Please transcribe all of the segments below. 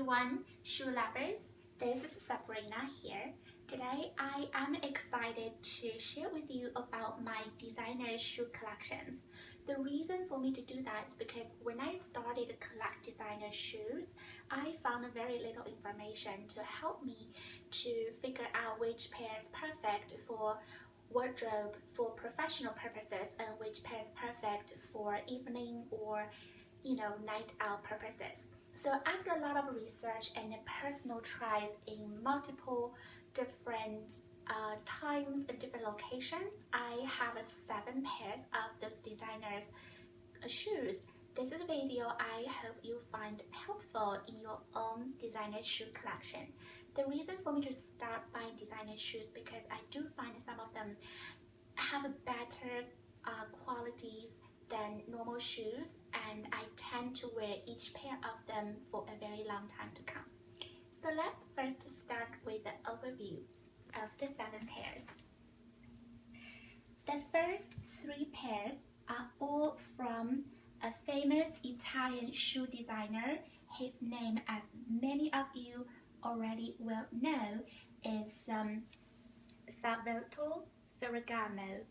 everyone, shoe lovers. This is Sabrina here. Today I am excited to share with you about my designer shoe collections. The reason for me to do that is because when I started to collect designer shoes, I found very little information to help me to figure out which pair is perfect for wardrobe for professional purposes and which pair is perfect for evening or night out purposes. So after a lot of research and personal tries in multiple different times and different locations, I have 7 pairs of those designers shoes. This is a video I hope you find helpful in your own designer shoe collection. The reason for me to start buying designer shoes because I do find some of them have better qualities than normal shoes, and I tend to wear each pair of them for a very long time to come. So let's first start with the overview of the 7 pairs. The first 3 pairs are all from a famous Italian shoe designer. His name, as many of you already will know, is Salvatore Ferragamo.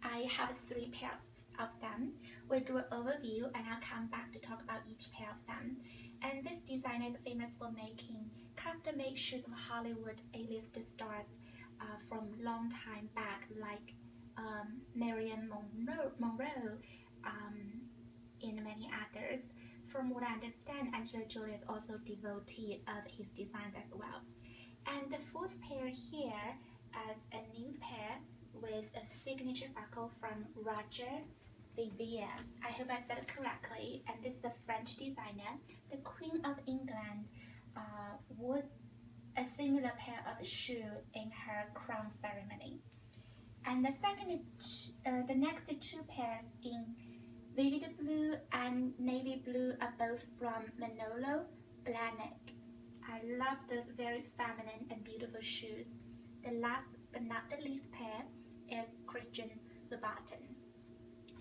I have 3 pairs of them. We'll do an overview and I'll come back to talk about each pair of them. And this designer is famous for making custom-made shoes of Hollywood A-list stars from long time back, like Marilyn Monroe and many others. From what I understand, Angela Jolie is also a devotee of his designs as well. And the 4th pair here is a nude pair with a signature buckle from Vivier. I hope I said it correctly. And this is the French designer. The Queen of England wore a similar pair of shoes in her crown ceremony. And the next 2 pairs in vivid blue and navy blue are both from Manolo Bhlanik. I love those very feminine and beautiful shoes. The last but not the least pair is Christian Louboutin.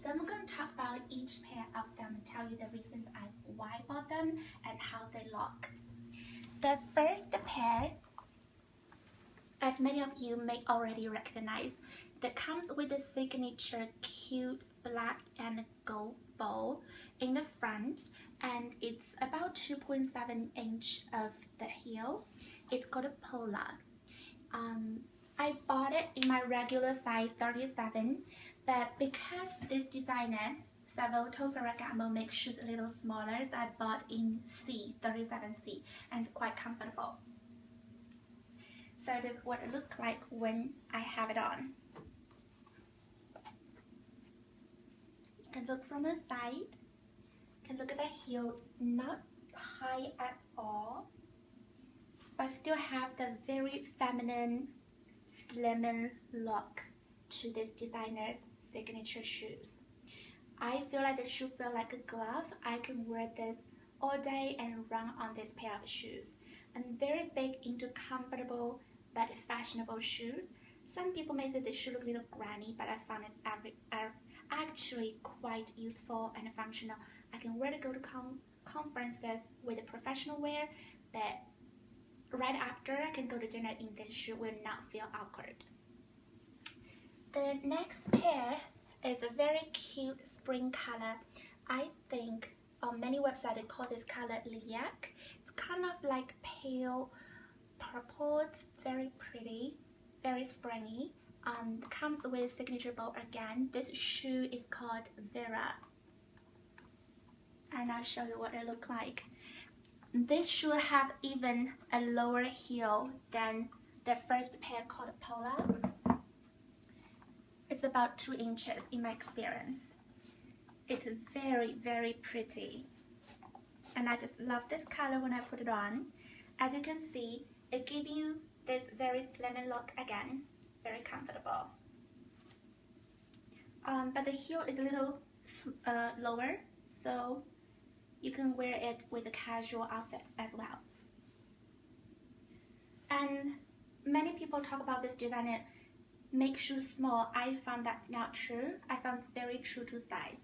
So I'm going to talk about each pair of them and tell you the reasons why I bought them and how they look. The first pair, as many of you may already recognize, that comes with the signature cute black and gold bow in the front, and it's about 2.7 inch of the heel. It's called a Pola. I bought it in my regular size 37, but because this designer Salvatore Ferragamo makes shoes a little smaller, so I bought in C, 37C, and it's quite comfortable. So this is what it looks like when I have it on. You can look from the side. You can look at the heels, not high at all, but still have the very feminine, slim look to this designer's signature shoes. I feel like the shoe feels like a glove. I can wear this all day and run on this pair of shoes. I'm very big into comfortable but fashionable shoes. Some people may say they should look a little granny, but I found it's actually quite useful and functional. I can wear to go to conferences with a professional wear, but right after I can go to dinner in this shoe will not feel awkward. The next pair is a very cute spring color. I think on many websites they call this color lilac. It's kind of like pale purple. It's very pretty, very springy. Comes with signature bow again. This shoe is called Vivier, and I'll show you what it looks like. This shoe have even a lower heel than the first pair called Pola. It's about 2 inches in my experience. It's very, very pretty. And I just love this color when I put it on. As you can see, it gives you this very slim look again, very comfortable. But the heel is a little lower, so you can wear it with a casual outfits as well. And many people talk about this designer make shoes small. I found that's not true. I found it's very true to size.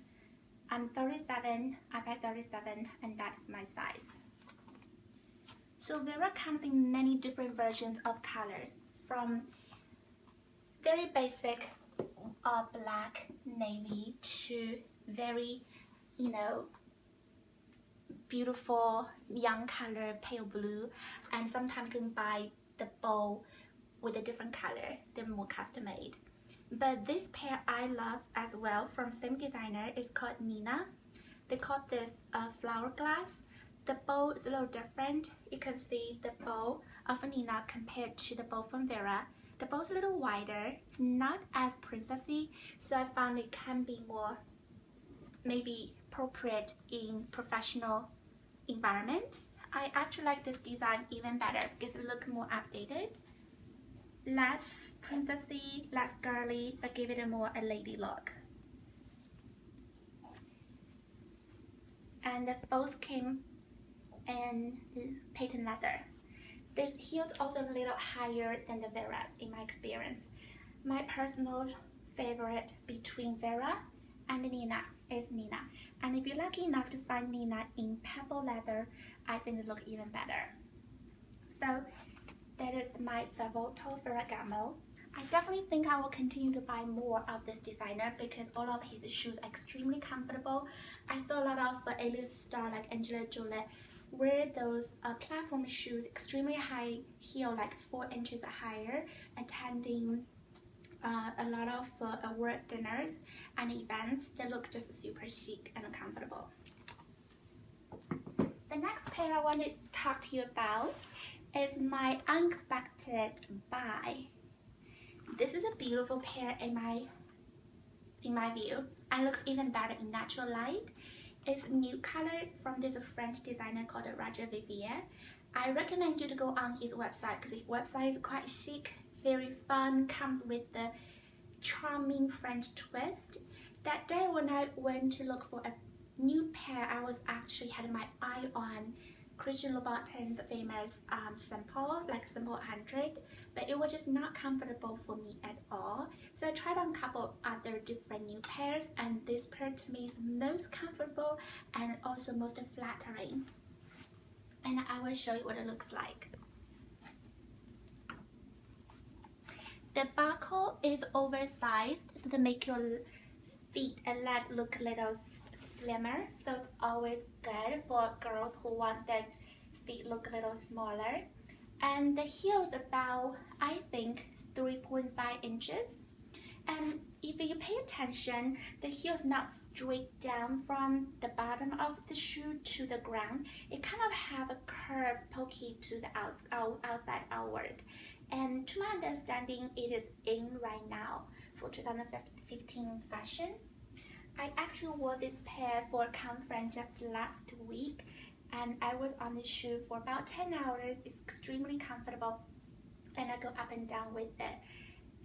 I'm 37, I buy 37, and that is my size. So Vera comes in many different versions of colors, from very basic black, navy to very, you know, beautiful young color, pale blue, and sometimes you can buy the bow with a different color. They're more custom made. But this pair I love as well, from same designer, is called Nina. They call this flower glass. The bow is a little different. You can see the bow of Nina compared to the bow from Vera. The bow is a little wider. It's not as princessy, so I found it can be more maybe appropriate in professional environment. I actually like this design even better because it looks more updated. Less princessy, less girly, but give it a more a lady look. And this both came in patent leather. This heel is also a little higher than the Vera's in my experience. My personal favorite between Vera and Nina is Nina. And if you're lucky enough to find Nina in pebble leather, I think it looks even better. So that is my Salvatore Ferragamo. I definitely think I will continue to buy more of this designer because all of his shoes are extremely comfortable. I saw a lot of A-list stars like Angelina Jolie wear those platform shoes, extremely high heel, like 4 inches higher, attending a lot of work dinners and events that look just super chic and comfortable. The next pair I want to talk to you about is my unexpected buy. This is a beautiful pair in my view, and looks even better in natural light. It's new colors from this French designer called Vivier. I recommend you to go on his website because his website is quite chic, very fun, comes with the charming French twist. That day when I went to look for a new pair, I was actually had my eye on Christian Louboutin's famous Simple, like Simple 100, but it was just not comfortable for me at all. So I tried on a couple other different new pairs, and this pair to me is most comfortable and also most flattering. And I will show you what it looks like. The buckle is oversized, so to make your feet and leg look a little slimmer, so it's always good for girls who want their feet look a little smaller. And the heel is about, I think, 3.5 inches. And if you pay attention, the heel is not straight down from the bottom of the shoe to the ground. It kind of have a curve pokey to the outside outward. And to my understanding, it is in right now for 2015 fashion. I actually wore this pair for a conference just last week, and I was on the shoe for about 10 hours. It's extremely comfortable, and I go up and down with it.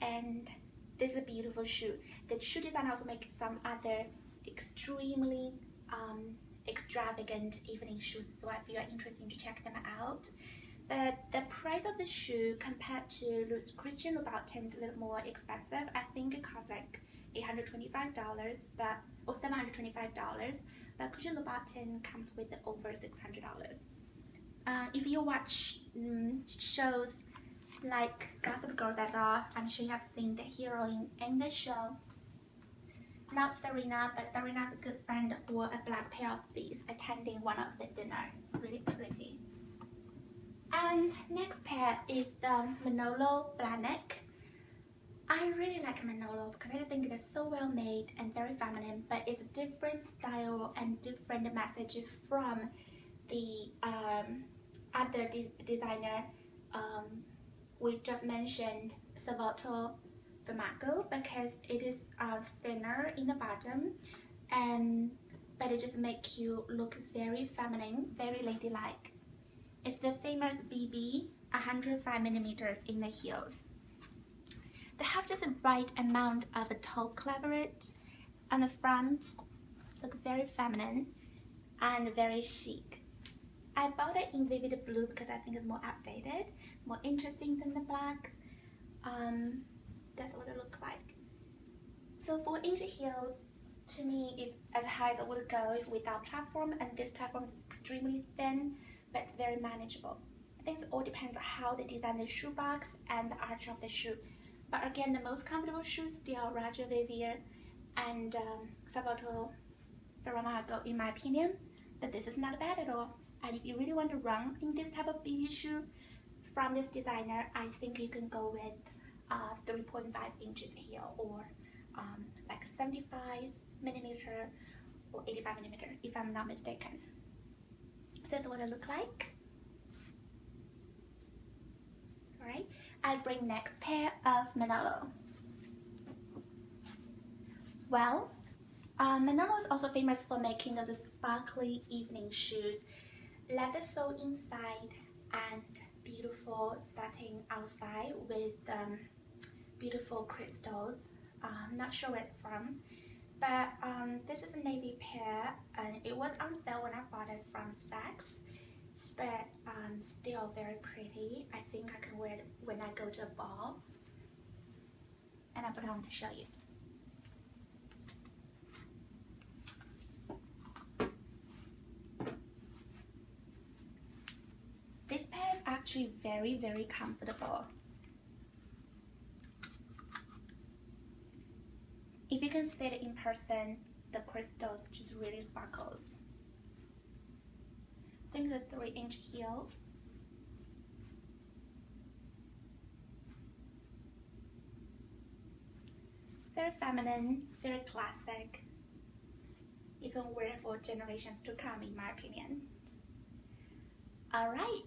And this is a beautiful shoe. The shoe design also makes some other extremely extravagant evening shoes, so if you are interested to check them out. But the price of the shoe compared to Christian Louboutin is a little more expensive. I think it costs like $825, or $725, but Christian Louboutin comes with over $600. If you watch shows like Gossip Girl at all, I'm sure you have seen the heroine in the show. Not Serena, but Serena's a good friend wore a black pair of these attending one of the dinners. It's really pretty. And next pair is the Manolo Bhlanik. I really like Manolo because I think they're so well made and very feminine, but it's a different style and different message from the other designer we just mentioned, Salvatore Ferragamo, because it is thinner in the bottom, but it just makes you look very feminine, very ladylike. It's the famous BB 105mm in the heels. They have just the right amount of a toe cleavage on the front, look very feminine and very chic. I bought it in vivid blue because I think it's more updated, more interesting than the black. That's what it looks like. So 4-inch heels to me is as high as I would go without platform, and this platform is extremely thin but very manageable. think it all depends on how they design the shoe box and the arch of the shoe. But again, the most comfortable shoes still Roger Vivier and Salvatore Ferragamo, in my opinion. That this is not bad at all. And if you really want to run in this type of baby shoe from this designer, I think you can go with 3.5 inches heel, or like 75 millimeter or 85 millimeter, if I'm not mistaken. So that's what it looks like. Alright, I'll bring next pair of Manolo. Well, Manolo is also famous for making those sparkly evening shoes, leather sole inside and beautiful satin outside with beautiful crystals. I'm not sure where it's from, but this is a navy pair and it was on sale when I bought it from Saks, but still very pretty. I think I can wear it when I go to a ball, and I put it on to show you. This pair is actually very comfortable. If you can see it in person, the crystals just really sparkles. I think the 3-inch heel. Very feminine, very classic. You can wear it for generations to come, in my opinion. Alright,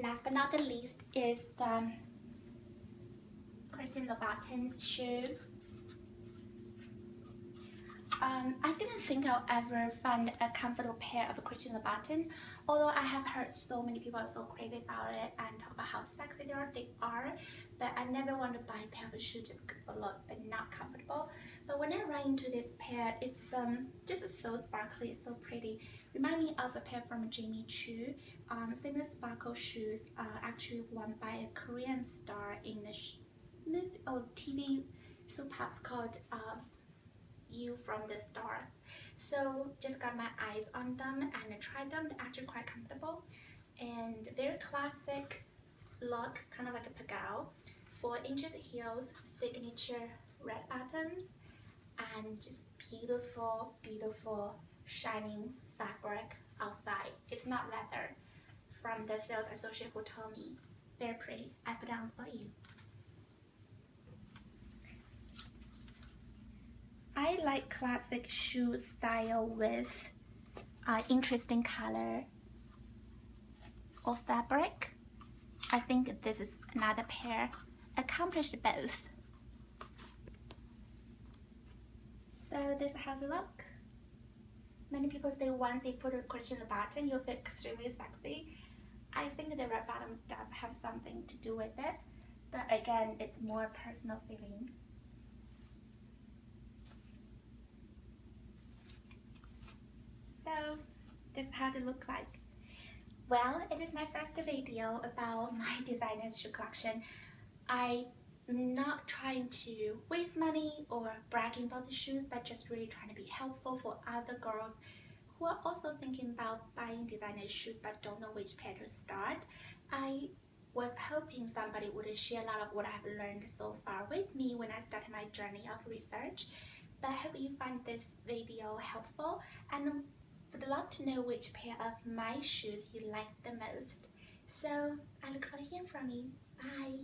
last but not the least is the Christian Louboutin's shoe. I didn't think I'll ever find a comfortable pair of a Christian Louboutin, although I have heard so many people are so crazy about it and talk about how sexy they are, but I never want to buy a pair of shoes just good for look but not comfortable. But when I ran into this pair, it's just so sparkly, so pretty. Remind me of a pair from Jimmy Choo. Similar sparkle shoes, actually won by a Korean star in the movie or TV soap operas called You from the Stars. So just got my eyes on them and I tried them. They're actually quite comfortable and very classic look, kind of like a pagao. 4 inches heels, signature red bottoms, and just beautiful shining fabric outside. It's not leather, from the sales associate who told me. Very pretty. I put it on for you. I like classic shoe style with interesting color or fabric. I think this is another pair. Accomplished both. So this is how it look. Many people say once they put a Christian Louboutin, you'll feel extremely sexy. I think the red bottom does have something to do with it, but again, it's more personal feeling. So this is how they look like. Well, it is my first video about my designer's shoe collection. I'm not trying to waste money or bragging about the shoes, but just really trying to be helpful for other girls who are also thinking about buying designer shoes but don't know which pair to start. I was hoping somebody would share a lot of what I've learned so far with me when I started my journey of research. But I hope you find this video helpful, and would love to know which pair of my shoes you like the most. So I look forward to hearing from you. Bye!